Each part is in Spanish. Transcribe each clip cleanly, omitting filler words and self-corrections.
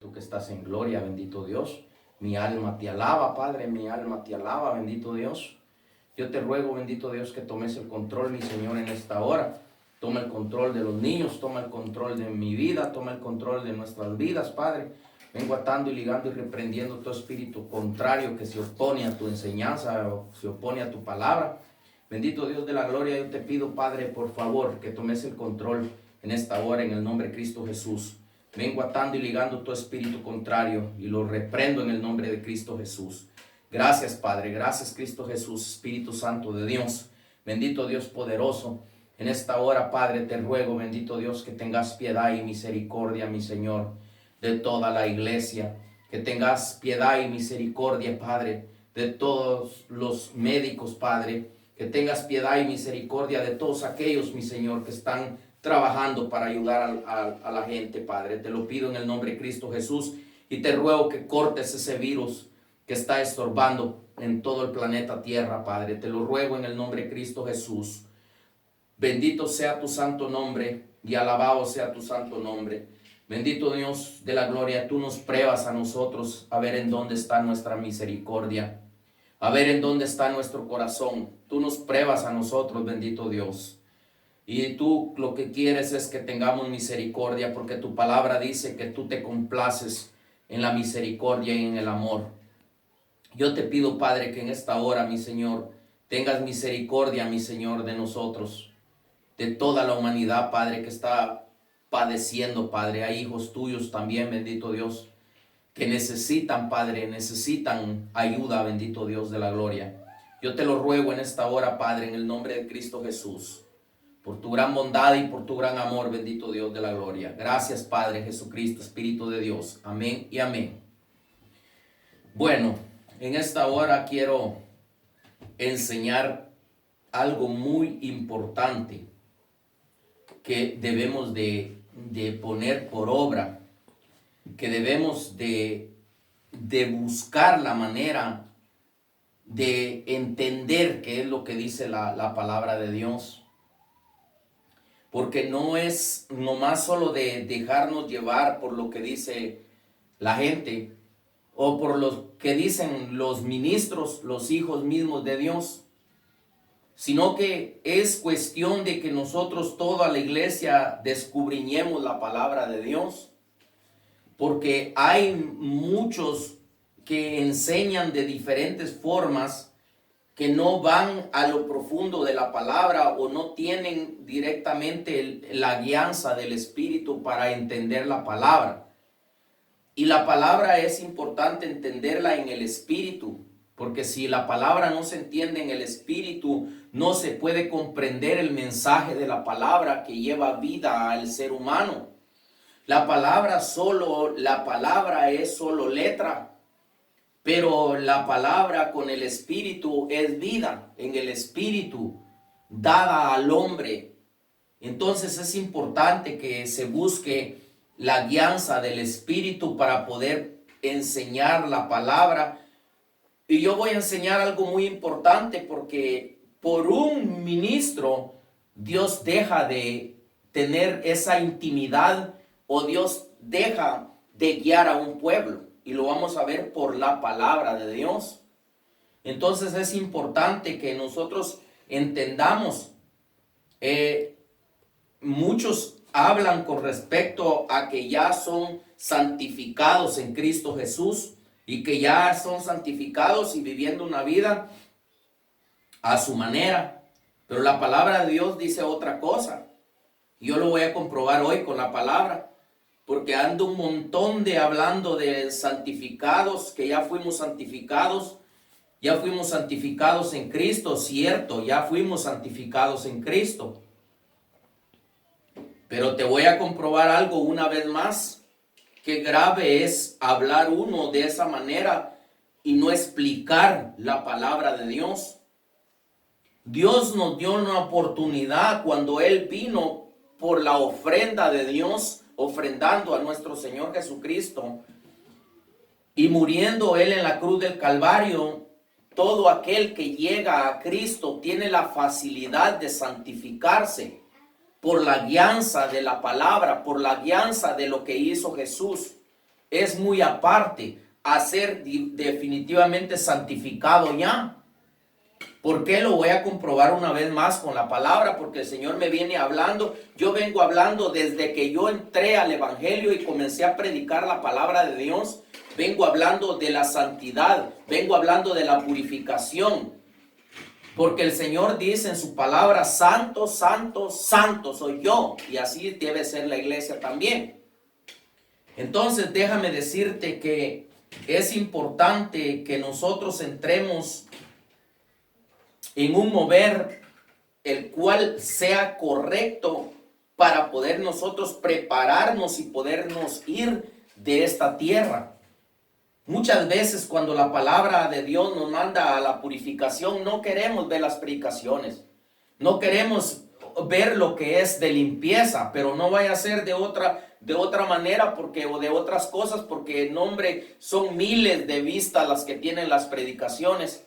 tú que estás en gloria, bendito Dios. Mi alma te alaba, Padre, mi alma te alaba, bendito Dios. Yo te ruego, bendito Dios, que tomes el control, mi Señor, en esta hora. Toma el control de los niños, toma el control de mi vida, toma el control de nuestras vidas, Padre. Vengo atando y ligando y reprendiendo todo espíritu contrario que se opone a tu enseñanza o se opone a tu palabra. Bendito Dios de la gloria, yo te pido, Padre, por favor, que tomes el control en esta hora, en el nombre de Cristo Jesús. Vengo atando y ligando todo espíritu contrario y lo reprendo en el nombre de Cristo Jesús. Gracias, Padre, gracias, Cristo Jesús, Espíritu Santo de Dios. Bendito Dios poderoso. En esta hora, Padre, te ruego, bendito Dios, que tengas piedad y misericordia, mi Señor, de toda la iglesia. Que tengas piedad y misericordia, Padre, de todos los médicos, Padre. Que tengas piedad y misericordia de todos aquellos, mi Señor, que están trabajando para ayudar a la gente, Padre. Te lo pido en el nombre de Cristo Jesús y te ruego que cortes ese virus que está estorbando en todo el planeta Tierra, Padre. Te lo ruego en el nombre de Cristo Jesús. Bendito sea tu santo nombre y alabado sea tu santo nombre. Bendito Dios de la gloria, tú nos pruebas a nosotros a ver en dónde está nuestra misericordia, a ver en dónde está nuestro corazón. Tú nos pruebas a nosotros, bendito Dios. Y tú lo que quieres es que tengamos misericordia, porque tu palabra dice que tú te complaces en la misericordia y en el amor. Yo te pido, Padre, que en esta hora, mi Señor, tengas misericordia, mi Señor, de nosotros, de toda la humanidad, Padre, que está padeciendo, Padre. Hay hijos tuyos también, bendito Dios, que necesitan, Padre, necesitan ayuda, bendito Dios de la gloria. Yo te lo ruego en esta hora, Padre, en el nombre de Cristo Jesús, por tu gran bondad y por tu gran amor, bendito Dios de la gloria. Gracias, Padre Jesucristo, Espíritu de Dios. Amén y amén. Bueno, en esta hora quiero enseñar algo muy importante que debemos de poner por obra, que debemos de buscar la manera de entender qué es lo que dice la palabra de Dios. Porque no es nomás solo de dejarnos llevar por lo que dice la gente o por lo que dicen los ministros, los hijos mismos de Dios, sino que es cuestión de que nosotros, toda la iglesia, descubriñemos la palabra de Dios, porque hay muchos que enseñan de diferentes formas que no van a lo profundo de la palabra o no tienen directamente la guianza del Espíritu para entender la palabra. Y la palabra es importante entenderla en el Espíritu, porque si la palabra no se entiende en el Espíritu, no se puede comprender el mensaje de la palabra que lleva vida al ser humano. La palabra es solo letra. Pero la palabra con el Espíritu es vida en el Espíritu dada al hombre. Entonces es importante que se busque la guianza del Espíritu para poder enseñar la palabra. Y yo voy a enseñar algo muy importante, porque por un ministro Dios deja de tener esa intimidad, o Dios deja de guiar a un pueblo. Y lo vamos a ver por la palabra de Dios. Entonces es importante que nosotros entendamos. Muchos hablan con respecto a que ya son santificados en Cristo Jesús y que ya son santificados y viviendo una vida a su manera. Pero la palabra de Dios dice otra cosa. Yo lo voy a comprobar hoy con la palabra. Porque ando un montón hablando de santificados, que ya fuimos santificados en Cristo, cierto, ya fuimos santificados en Cristo. Pero te voy a comprobar algo una vez más, que grave es hablar uno de esa manera y no explicar la palabra de Dios. Dios nos dio una oportunidad cuando Él vino por la ofrenda de Dios, ofrendando a nuestro Señor Jesucristo y muriendo Él en la cruz del Calvario. Todo aquel que llega a Cristo tiene la facilidad de santificarse por la guianza de la palabra, por la guianza de lo que hizo Jesús. es muy aparte a ser definitivamente santificado ya. ¿Por qué? Lo voy a comprobar una vez más con la palabra, porque el Señor me viene hablando. Yo vengo hablando desde que yo entré al Evangelio y comencé a predicar la palabra de Dios. Vengo hablando de la santidad, vengo hablando de la purificación. Porque el Señor dice en su palabra, santo, santo, santo soy yo. Y así debe ser la iglesia también. Entonces déjame decirte que es importante que nosotros entremos en un mover el cual sea correcto para poder nosotros prepararnos y podernos ir de esta tierra. Muchas veces cuando la palabra de Dios nos manda a la purificación, no queremos ver las predicaciones, no queremos ver lo que es de limpieza, pero no vaya a ser de otra manera porque, o de otras cosas, porque en nombre son miles de vistas las que tienen las predicaciones.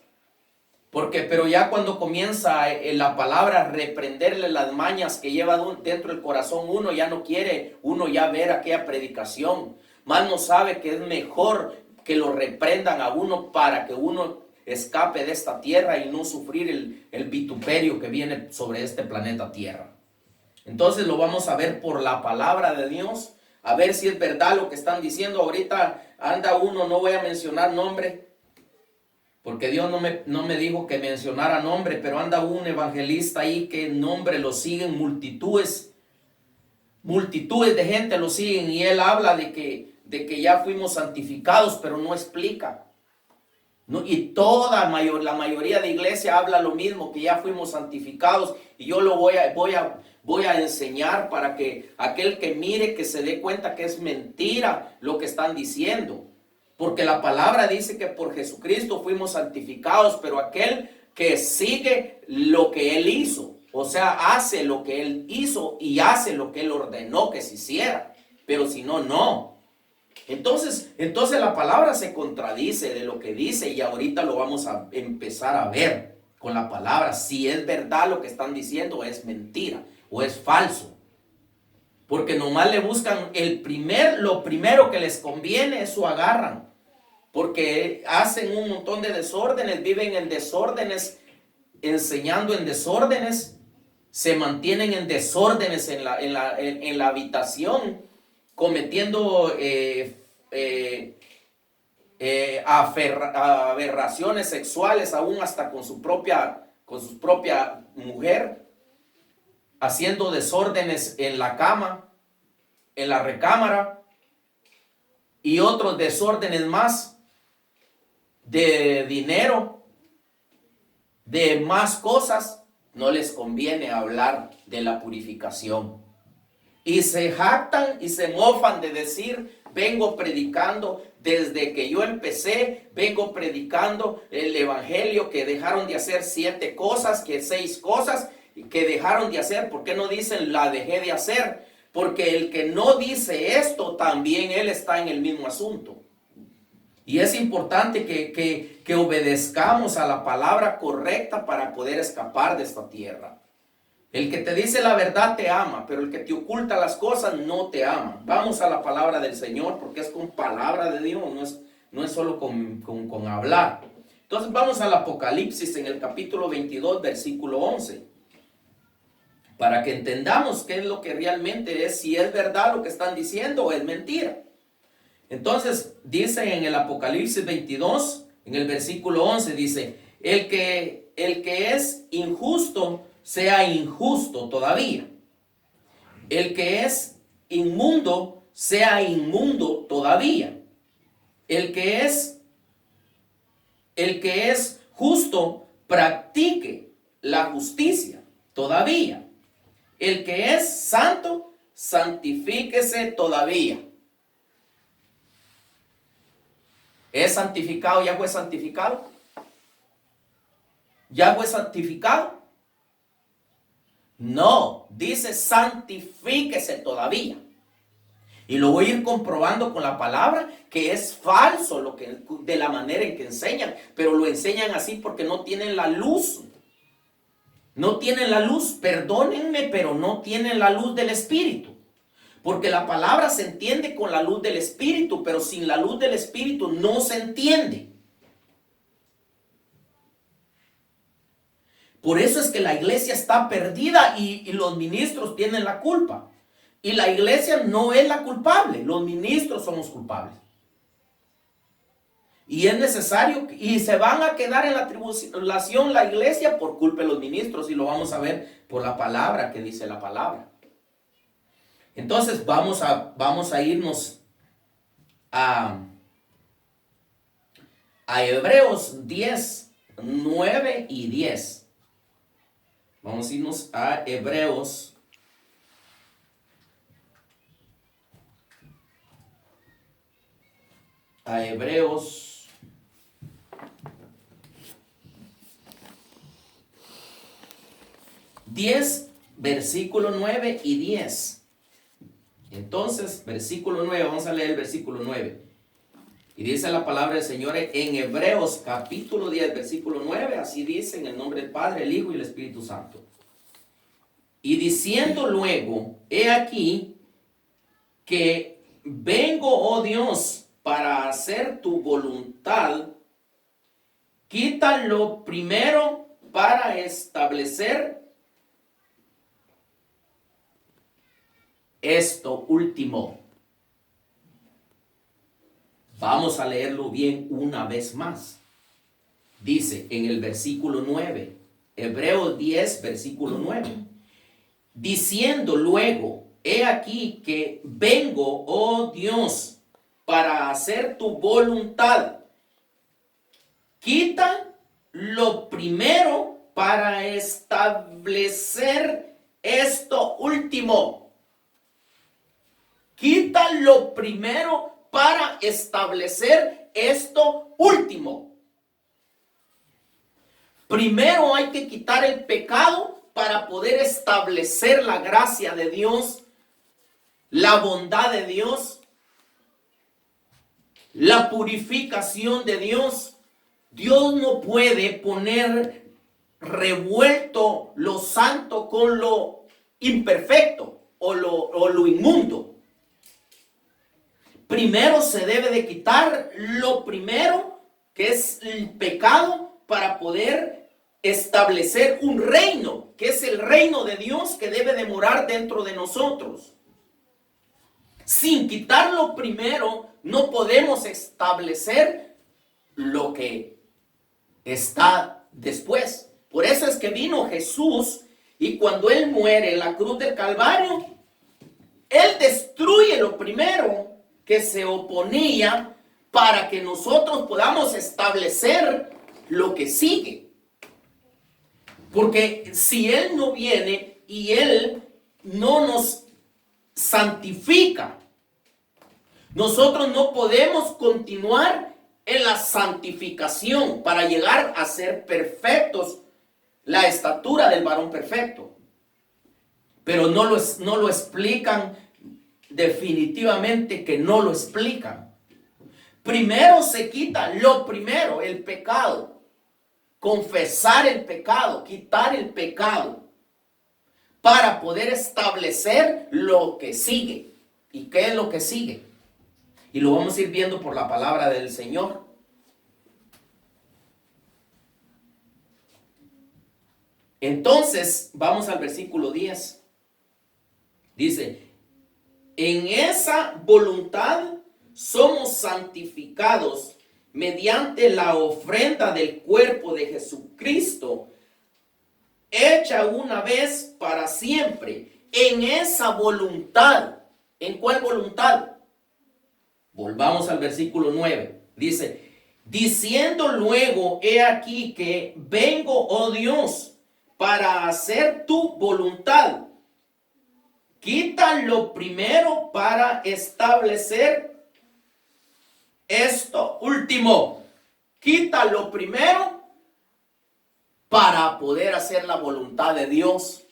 Pero ya cuando comienza la palabra a reprenderle las mañas que lleva dentro del corazón, uno ya no quiere, uno ya ver aquella predicación. Más no sabe que es mejor que lo reprendan a uno para que uno escape de esta tierra y no sufrir el vituperio que viene sobre este planeta Tierra. Entonces lo vamos a ver por la palabra de Dios, a ver si es verdad lo que están diciendo. Ahorita anda uno, no voy a mencionar nombre, porque Dios no me dijo que mencionara nombre, pero anda un evangelista ahí que nombre lo siguen multitudes de gente lo siguen, y él habla de que ya fuimos santificados, pero no explica. ¿No? Y la mayoría de iglesia habla lo mismo, que ya fuimos santificados, y yo lo voy a enseñar para que aquel que mire, que se dé cuenta que es mentira lo que están diciendo. Porque la palabra dice que por Jesucristo fuimos santificados, pero aquel que sigue lo que Él hizo, o sea, hace lo que Él hizo y hace lo que Él ordenó que se hiciera, pero si no, no. Entonces la palabra se contradice de lo que dice, y ahorita lo vamos a empezar a ver con la palabra, si es verdad lo que están diciendo, o es mentira, o es falso. Porque nomás le buscan lo primero que les conviene, eso agarran. Porque hacen un montón de desórdenes, viven en desórdenes, enseñando en desórdenes, se mantienen en desórdenes en la habitación, cometiendo aberraciones sexuales, aún hasta con su propia mujer, haciendo desórdenes en la cama, en la recámara, y otros desórdenes más de dinero, de más cosas. No les conviene hablar de la purificación, y se jactan y se mofan de decir: vengo predicando desde que yo empecé, vengo predicando el evangelio, que dejaron de hacer 7 cosas, que 6 cosas que dejaron de hacer. ¿Por qué no dicen la dejé de hacer? Porque el que no dice esto, también él está en el mismo asunto. Y es importante que obedezcamos a la palabra correcta para poder escapar de esta tierra. El que te dice la verdad te ama, pero el que te oculta las cosas no te ama. Vamos a la palabra del Señor, porque es con palabra de Dios, no es solo con hablar. Entonces vamos al Apocalipsis en el capítulo 22, versículo 11. Para que entendamos qué es lo que realmente es, si es verdad lo que están diciendo o es mentira. Entonces dice en el Apocalipsis 22, en el versículo 11, dice: el que es injusto, sea injusto todavía. El que es inmundo, sea inmundo todavía. El que es justo, practique la justicia todavía. El que es santo, santifíquese todavía. ¿Es santificado? ¿Ya fue santificado? ¿Ya fue santificado? No, dice santifíquese todavía. Y lo voy a ir comprobando con la palabra, que es falso de la manera en que enseñan, pero lo enseñan así porque no tienen la luz. No tienen la luz, perdónenme, pero no tienen la luz del Espíritu. Porque la palabra se entiende con la luz del Espíritu, pero sin la luz del Espíritu no se entiende. Por eso es que la iglesia está perdida y los ministros tienen la culpa. Y la iglesia no es la culpable, los ministros somos culpables. Y es necesario, y se van a quedar en la tribulación la iglesia por culpa de los ministros, y lo vamos a ver por la palabra que dice la palabra. Entonces vamos a irnos a Hebreos 10, 9 y 10. Vamos a irnos a Hebreos 10, versículo 9 y 10. Entonces, versículo 9, vamos a leer el versículo 9. Y dice la palabra del Señor en Hebreos capítulo 10, versículo 9, así dice: en el nombre del Padre, el Hijo y el Espíritu Santo. Y diciendo luego, he aquí que vengo, oh Dios, para hacer tu voluntad, quita lo primero para establecer esto último. Vamos a leerlo bien una vez más. Dice en el versículo 9, Hebreos 10, versículo 9. Diciendo luego, he aquí que vengo, oh Dios, para hacer tu voluntad. Quita lo primero para establecer esto último. Quita lo primero para establecer esto último. Primero hay que quitar el pecado para poder establecer la gracia de Dios, la bondad de Dios, la purificación de Dios. Dios no puede poner revuelto lo santo con lo imperfecto o lo inmundo. Primero se debe de quitar lo primero, que es el pecado, para poder establecer un reino, que es el reino de Dios que debe de morar dentro de nosotros. Sin quitar lo primero, no podemos establecer lo que está después. Por eso es que vino Jesús, y cuando Él muere en la cruz del Calvario, Él destruye lo primero que se oponía para que nosotros podamos establecer lo que sigue. Porque si Él no viene y Él no nos santifica, nosotros no podemos continuar en la santificación para llegar a ser perfectos, la estatura del varón perfecto. Pero no lo explican, definitivamente que no lo explican. Primero se quita lo primero, el pecado. Confesar el pecado, quitar el pecado, para poder establecer lo que sigue. ¿Y qué es lo que sigue? Y lo vamos a ir viendo por la palabra del Señor. Entonces, vamos al versículo 10. Dice: en esa voluntad somos santificados mediante la ofrenda del cuerpo de Jesucristo, hecha una vez para siempre. En esa voluntad. ¿En cuál voluntad? Volvamos al versículo 9. Dice: diciendo luego, he aquí que vengo, oh Dios, para hacer tu voluntad. Quita lo primero para establecer esto último. Quita lo primero para poder hacer la voluntad de Dios.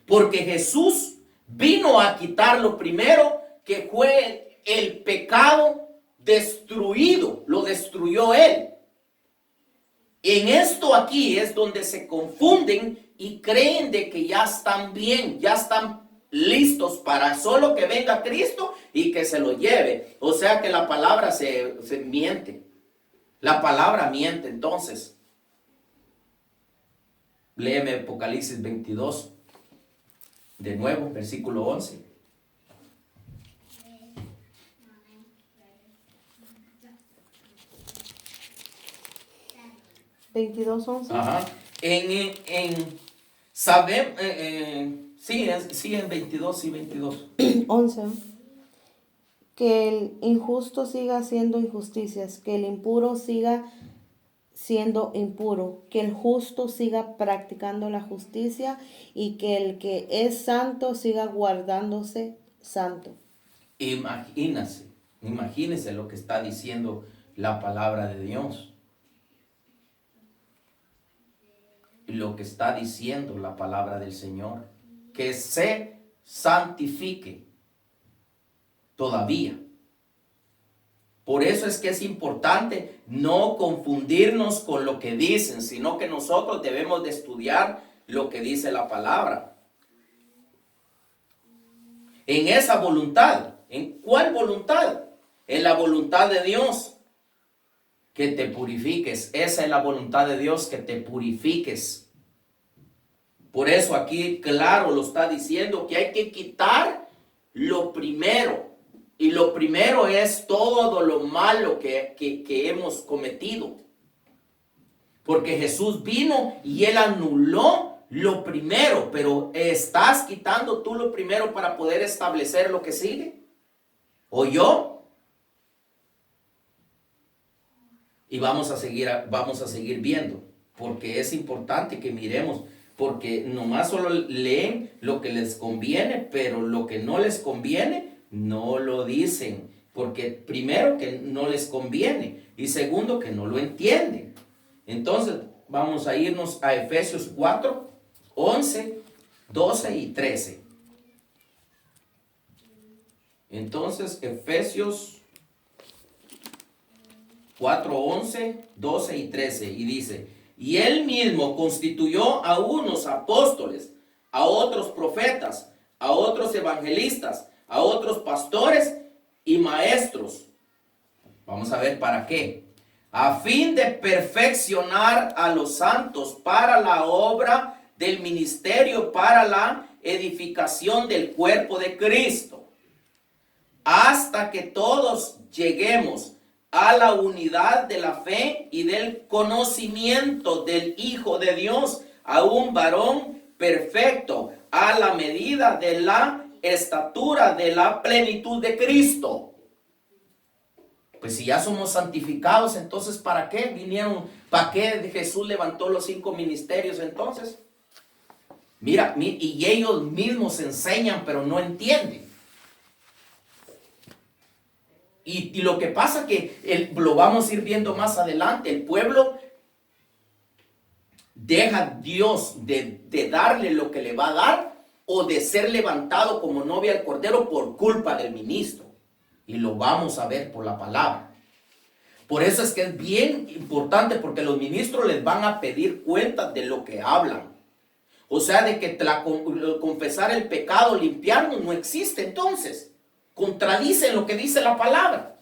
Porque Jesús vino a quitar lo primero, que fue el pecado destruido. Lo destruyó Él. En esto aquí es donde se confunden y creen de que ya están bien, ya están listos para solo que venga Cristo y que se lo lleve. O sea que la palabra se miente. La palabra miente. Entonces, léeme Apocalipsis 22, de nuevo, versículo 11. Ajá. Sí, en 22, sí, 22. 11. Que el injusto siga haciendo injusticias, que el impuro siga siendo impuro, que el justo siga practicando la justicia y que el que es santo siga guardándose santo. Imagínese lo que está diciendo la palabra de Dios. Lo que está diciendo la palabra del Señor. Que se santifique todavía. Por eso es que es importante no confundirnos con lo que dicen, sino que nosotros debemos de estudiar lo que dice la palabra. En esa voluntad, ¿en cuál voluntad? En la voluntad de Dios, que te purifiques. Esa es la voluntad de Dios, que te purifiques. Por eso aquí claro lo está diciendo, que hay que quitar lo primero. Y lo primero es todo lo malo que hemos cometido. Porque Jesús vino y Él anuló lo primero. Pero ¿estás quitando tú lo primero para poder establecer lo que sigue? ¿O yo? Y vamos a seguir viendo. Porque es importante que miremos. Porque nomás solo leen lo que les conviene, pero lo que no les conviene no lo dicen, porque primero que no les conviene y segundo que no lo entienden. Entonces vamos a irnos a Efesios 4, 11, 12 y 13. Entonces Efesios 4, 11, 12 y 13 y dice: y él mismo constituyó a unos apóstoles, a otros profetas, a otros evangelistas, a otros pastores y maestros. Vamos a ver para qué. A fin de perfeccionar a los santos para la obra del ministerio, para la edificación del cuerpo de Cristo, hasta que todos lleguemos a la unidad de la fe y del conocimiento del Hijo de Dios, a un varón perfecto, a la medida de la estatura de la plenitud de Cristo. Pues si ya somos santificados, entonces ¿para qué vinieron? ¿Para qué Jesús levantó los 5 ministerios entonces? Mira, y ellos mismos enseñan, pero no entienden. Y lo que pasa que lo vamos a ir viendo más adelante. El pueblo deja a Dios de darle lo que le va a dar, o de ser levantado como novia al cordero por culpa del ministro. Y lo vamos a ver por la palabra. Por eso es que es bien importante, porque los ministros les van a pedir cuentas de lo que hablan. O sea, de que confesar el pecado, limpiarnos, no existe entonces. Contradicen lo que dice la palabra.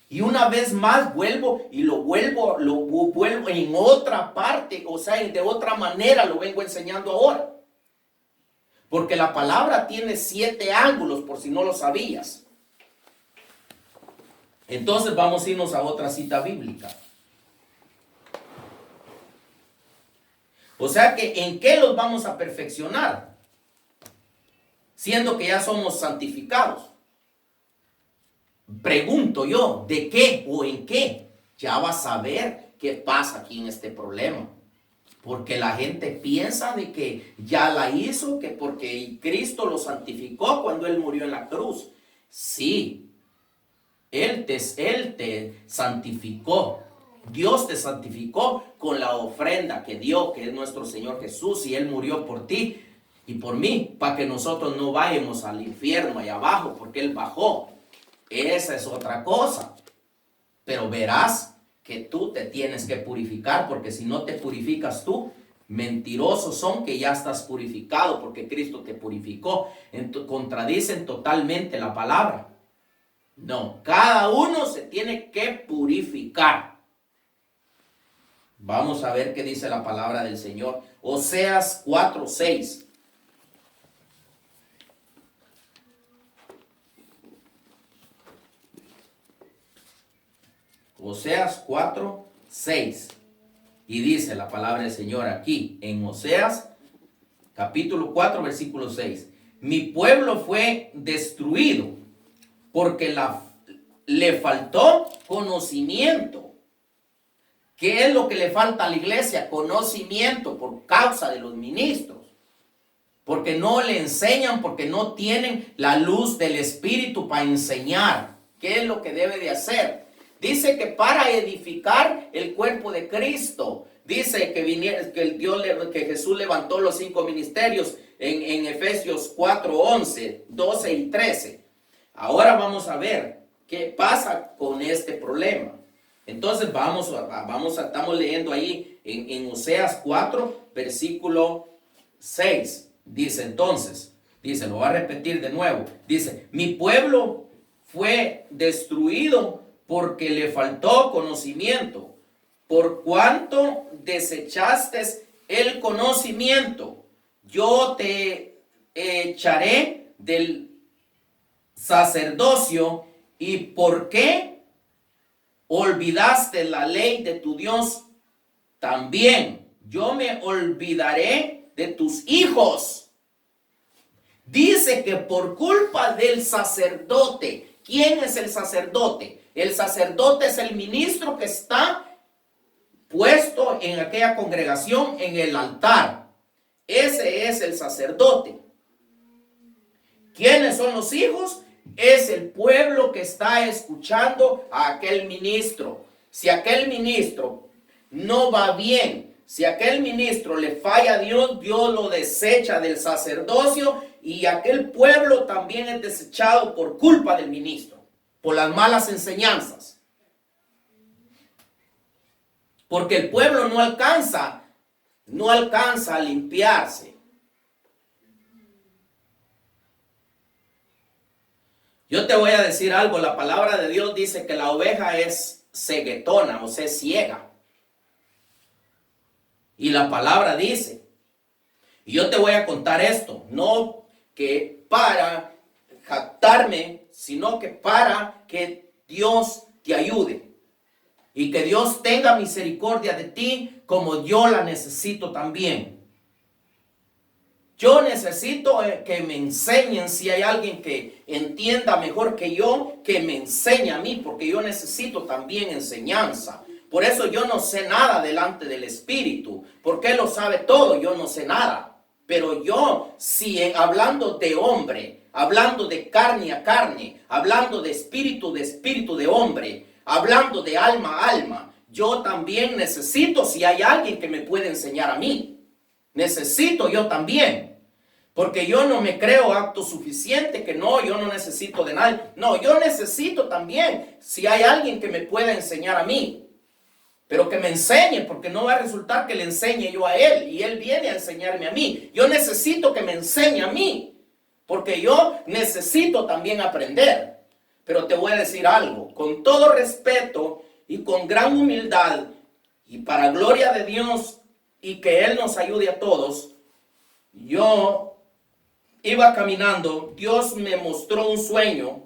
Y una vez más vuelvo en otra parte, o sea, de otra manera lo vengo enseñando ahora. Porque la palabra tiene 7 ángulos, por si no lo sabías. Entonces vamos a irnos a otra cita bíblica. O sea que ¿en qué los vamos a perfeccionar? Siendo que ya somos santificados. Pregunto yo, ¿de qué o en qué? Ya vas a ver qué pasa aquí en este problema. Porque la gente piensa de que ya la hizo, que porque Cristo lo santificó cuando Él murió en la cruz. Sí, Él te santificó. Dios te santificó con la ofrenda que dio, que es nuestro Señor Jesús, y Él murió por ti y por mí, para que nosotros no vayamos al infierno allá abajo, porque Él bajó. Esa es otra cosa. Pero verás que tú te tienes que purificar, porque si no te purificas tú, Mentirosos son que ya estás purificado porque Cristo te purificó. Contradicen totalmente la palabra. No, cada uno se tiene que purificar. Vamos a ver qué dice la palabra del Señor. Oseas 4:6. Oseas 4:6. Y dice la palabra del Señor aquí en Oseas capítulo 4 versículo 6. Mi pueblo fue destruido porque le faltó conocimiento. ¿Qué es lo que le falta a la iglesia? Conocimiento por causa de los ministros. Porque no le enseñan, porque no tienen la luz del Espíritu para enseñar. ¿Qué es lo que debe de hacer? Dice que para edificar el cuerpo de Cristo, dice que Jesús levantó los 5 ministerios en Efesios 4:11, 12 y 13. Ahora vamos a ver qué pasa con este problema. Entonces estamos leyendo ahí en Oseas 4, versículo 6. Dice entonces, lo voy a repetir de nuevo. Dice, mi pueblo fue destruido porque le faltó conocimiento. Por cuanto desechaste el conocimiento, yo te echaré del sacerdocio. ¿Y por qué olvidaste la ley de tu Dios? También yo me olvidaré de tus hijos. Dice que por culpa del sacerdote. ¿Quién es el sacerdote? El sacerdote es el ministro que está puesto en aquella congregación en el altar. Ese es el sacerdote. ¿Quiénes son los hijos? Es el pueblo que está escuchando a aquel ministro. Si aquel ministro no va bien, si aquel ministro le falla a Dios, Dios lo desecha del sacerdocio y aquel pueblo también es desechado por culpa del ministro, por las malas enseñanzas. Porque el pueblo no alcanza a limpiarse. Yo te voy a decir algo, la palabra de Dios dice que la oveja es ceguetona, o sea, es ciega. Y la palabra dice, y yo te voy a contar esto, no que para jactarme, sino que para que Dios te ayude. Y que Dios tenga misericordia de ti como yo la necesito también. Yo necesito que me enseñen, si hay alguien que entienda mejor que yo, que me enseñe a mí, porque yo necesito también enseñanza. Por eso yo no sé nada delante del Espíritu, porque Él lo sabe todo, yo no sé nada. Pero yo, si hablando de hombre, hablando de carne a carne, hablando de espíritu de hombre, hablando de alma a alma, yo también necesito, si hay alguien que me puede enseñar a mí. Necesito yo también, porque yo no me creo apto suficiente, que no, yo no necesito de nadie. No, yo necesito también, si hay alguien que me pueda enseñar a mí, pero que me enseñe, porque no va a resultar que le enseñe yo a él, y él viene a enseñarme a mí. Yo necesito que me enseñe a mí, porque yo necesito también aprender. Pero te voy a decir algo, con todo respeto y con gran humildad, y para gloria de Dios, y que Él nos ayude a todos. Yo iba caminando, Dios me mostró un sueño,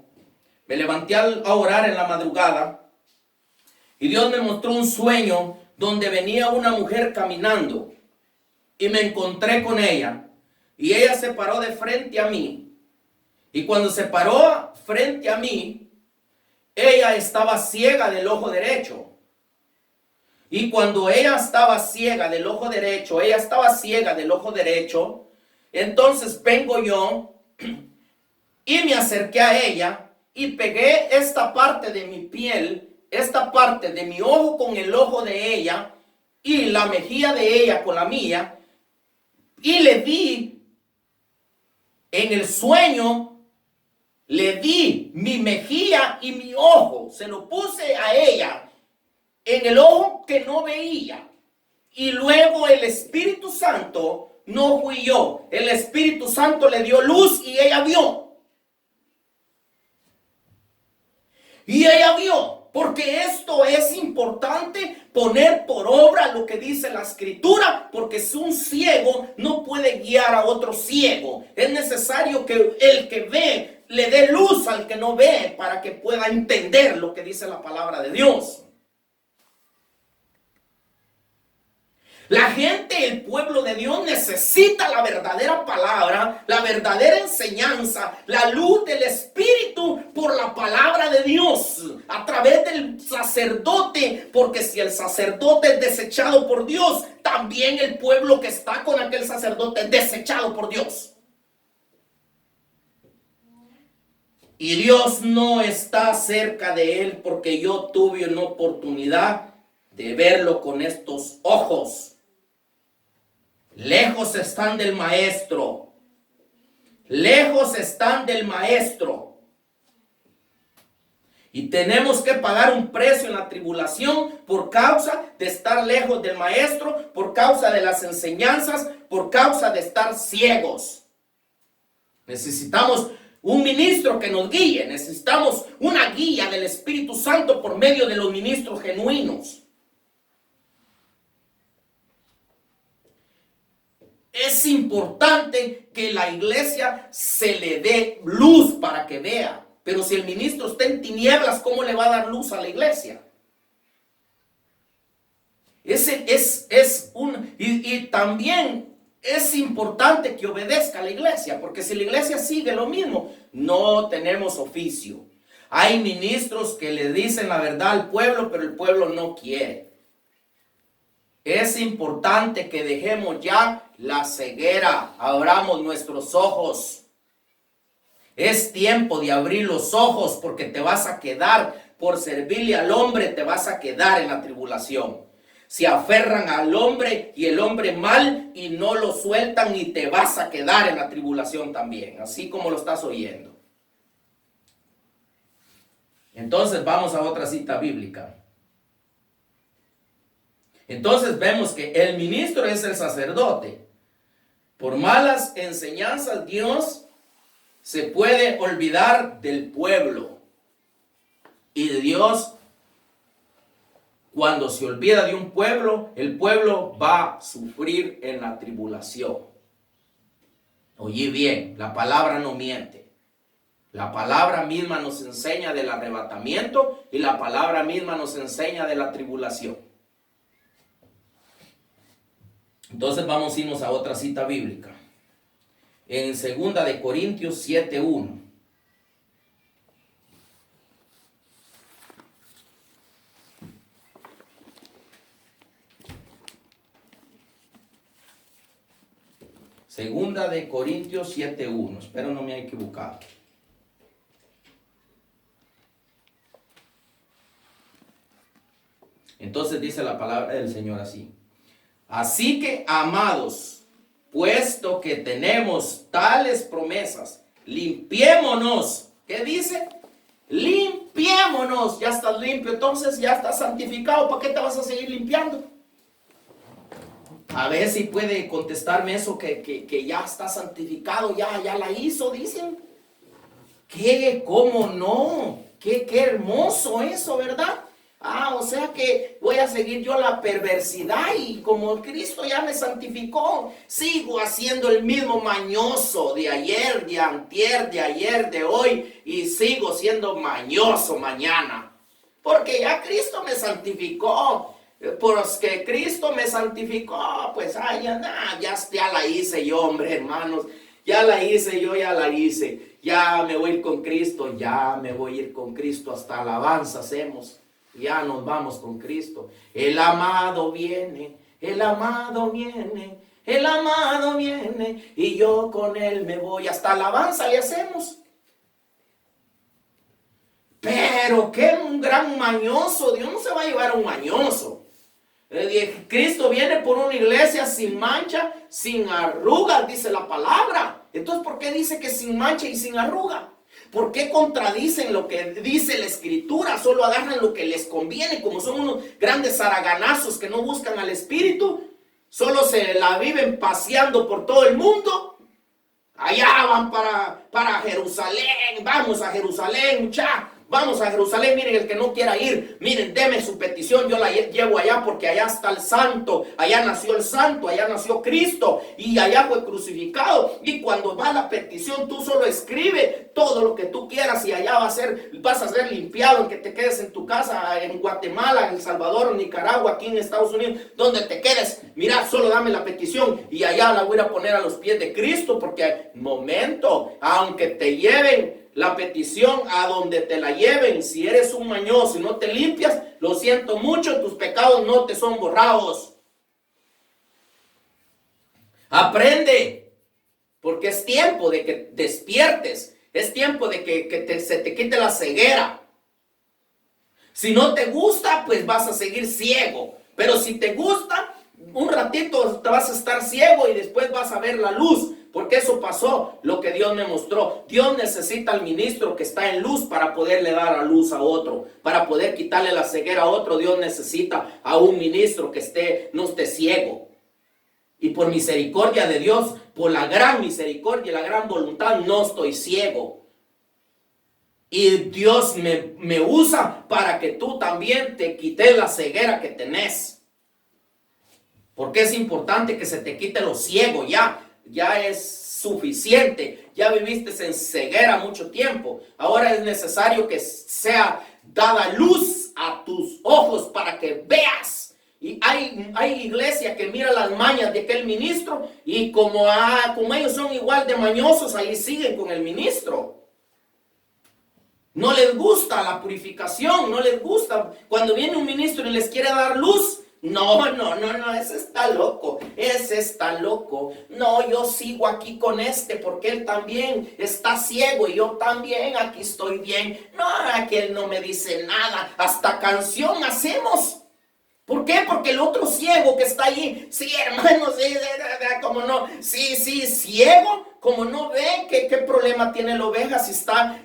me levanté a orar en la madrugada, y Dios me mostró un sueño donde venía una mujer caminando, y me encontré con ella, y ella se paró de frente a mí, y cuando se paró frente a mí, ella estaba ciega del ojo derecho. Y cuando ella estaba ciega del ojo derecho, entonces vengo yo y me acerqué a ella y pegué esta parte de mi piel, esta parte de mi ojo con el ojo de ella y la mejilla de ella con la mía, y le di en el sueño, le di mi mejilla y mi ojo, se lo puse a ella en el ojo que no veía. Y luego el Espíritu Santo, no fui yo, el Espíritu Santo le dio luz y ella vio. Y ella vio, porque esto es importante, poner por obra lo que dice la Escritura, porque si un ciego no puede guiar a otro ciego, es necesario que el que ve le dé luz al que no ve para que pueda entender lo que dice la palabra de Dios. La gente, el pueblo de Dios necesita la verdadera palabra, la verdadera enseñanza, la luz del Espíritu por la palabra de Dios, a través del sacerdote, porque si el sacerdote es desechado por Dios, también el pueblo que está con aquel sacerdote es desechado por Dios. Y Dios no está cerca de él porque yo tuve una oportunidad de verlo con estos ojos. Lejos están del maestro. Lejos están del maestro. Y tenemos que pagar un precio en la tribulación por causa de estar lejos del maestro, por causa de las enseñanzas, por causa de estar ciegos. Necesitamos un ministro que nos guíe. Necesitamos una guía del Espíritu Santo por medio de los ministros genuinos. Es importante que la iglesia se le dé luz para que vea. Pero si el ministro está en tinieblas, ¿cómo le va a dar luz a la iglesia? Y también es importante que obedezca a la iglesia, porque si la iglesia sigue lo mismo, no tenemos oficio. Hay ministros que le dicen la verdad al pueblo, pero el pueblo no quiere. Es importante que dejemos ya la ceguera, abramos nuestros ojos. Es tiempo de abrir los ojos porque te vas a quedar, por servirle al hombre, te vas a quedar en la tribulación. Se aferran al hombre y el hombre mal y no lo sueltan y te vas a quedar en la tribulación también, así como lo estás oyendo. Entonces vamos a otra cita bíblica. Entonces vemos que el ministro es el sacerdote. Por malas enseñanzas, Dios se puede olvidar del pueblo. Y de Dios, cuando se olvida de un pueblo, el pueblo va a sufrir en la tribulación. Oye bien, la palabra no miente. La palabra misma nos enseña del arrebatamiento y la palabra misma nos enseña de la tribulación. Entonces vamos a irnos a otra cita bíblica. En 2 de Corintios 7:1. Segunda de Corintios 7:1. Espero no me haya equivocado. Entonces dice la palabra del Señor así. Así que, amados, puesto que tenemos tales promesas, limpiémonos. ¿Qué dice? Limpiémonos. Ya estás limpio, entonces ya estás santificado. ¿Para qué te vas a seguir limpiando? A ver si puede contestarme eso que ya está santificado, ya la hizo, dicen. ¿Qué? ¿Cómo no? Qué hermoso eso, ¿verdad? O sea que voy a seguir yo la perversidad y como Cristo ya me santificó, sigo haciendo el mismo mañoso de ayer, de antier, de ayer, de hoy y sigo siendo mañoso mañana. Porque ya Cristo me santificó. Porque Cristo me santificó, pues ya la hice yo, hombre, hermanos. Ya la hice yo, ya la hice. Ya me voy a ir con Cristo, ya me voy a ir con Cristo. Hasta alabanza hacemos. Ya nos vamos con Cristo. El amado viene, el amado viene, el amado viene y yo con él me voy. Hasta alabanza le hacemos. Pero qué un gran mañoso. Dios no se va a llevar a un mañoso. Cristo viene por una iglesia sin mancha, sin arrugas, dice la palabra. Entonces, ¿por qué dice que sin mancha y sin arruga? ¿Por qué contradicen lo que dice la Escritura? Solo agarran lo que les conviene, como son unos grandes zaraganazos que no buscan al Espíritu. Solo se la viven paseando por todo el mundo. Allá van para Jerusalén, vamos a Jerusalén, muchachos. Vamos a Jerusalén, miren, el que no quiera ir, miren, deme su petición, yo la llevo allá porque allá está el santo, allá nació Cristo y allá fue crucificado. Y cuando va la petición, tú solo escribe todo lo que tú quieras y allá vas a ser limpiado, en que te quedes en tu casa, en Guatemala, en El Salvador, en Nicaragua, aquí en Estados Unidos, donde te quedes. Mira, solo dame la petición y allá la voy a poner a los pies de Cristo, porque, momento, aunque te lleven la petición a donde te la lleven, si eres un mañoso y no te limpias, lo siento mucho, tus pecados no te son borrados. Aprende, porque es tiempo de que despiertes, es tiempo de que se te quite la ceguera. Si no te gusta, pues vas a seguir ciego, pero si te gusta, un ratito te vas a estar ciego y después vas a ver la luz. Porque eso pasó, lo que Dios me mostró. Dios necesita al ministro que está en luz para poderle dar a luz a otro. Para poder quitarle la ceguera a otro, Dios necesita a un ministro que no esté ciego. Y por misericordia de Dios, por la gran misericordia y la gran voluntad, no estoy ciego. Y Dios me usa para que tú también te quites la ceguera que tenés. Porque es importante que se te quite lo ciego ya. Ya es suficiente, ya viviste en ceguera mucho tiempo, ahora es necesario que sea dada luz a tus ojos para que veas. Y hay iglesia que mira las mañas de aquel ministro y como ellos son igual de mañosos, ahí siguen con el ministro. No les gusta la purificación, no les gusta cuando viene un ministro y les quiere dar luz. No, ese está loco. No, yo sigo aquí con porque él también está ciego y yo también aquí estoy bien. No, aquel no me dice nada, hasta canción hacemos. ¿Por qué? Porque el otro ciego que está ahí, sí, hermano, sí, como no, sí, ciego, como no ve qué problema tiene la oveja si está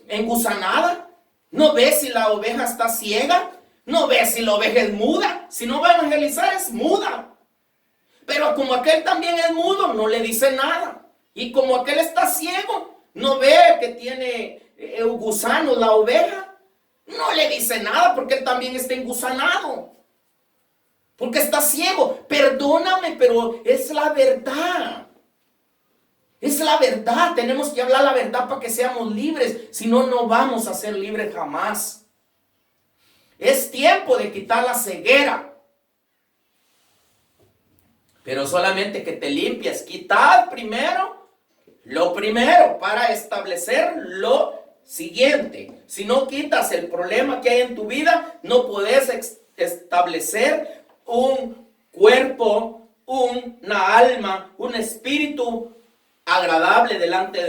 engusanada. No ve si la oveja está ciega. No ve si la oveja es muda. Si no va a evangelizar, es muda. Pero como aquel también es mudo, no le dice nada. Y como aquel está ciego, no ve que tiene gusano la oveja, no le dice nada porque él también está engusanado. Porque está ciego. Perdóname, pero es la verdad. Es la verdad. Tenemos que hablar la verdad para que seamos libres. Si no, no vamos a ser libres jamás. Es tiempo de quitar la ceguera. Pero solamente que te limpies. Quitad lo primero para establecer lo siguiente. Si no quitas el problema que hay en tu vida, no puedes establecer un cuerpo, una alma, un espíritu agradable delante de Dios.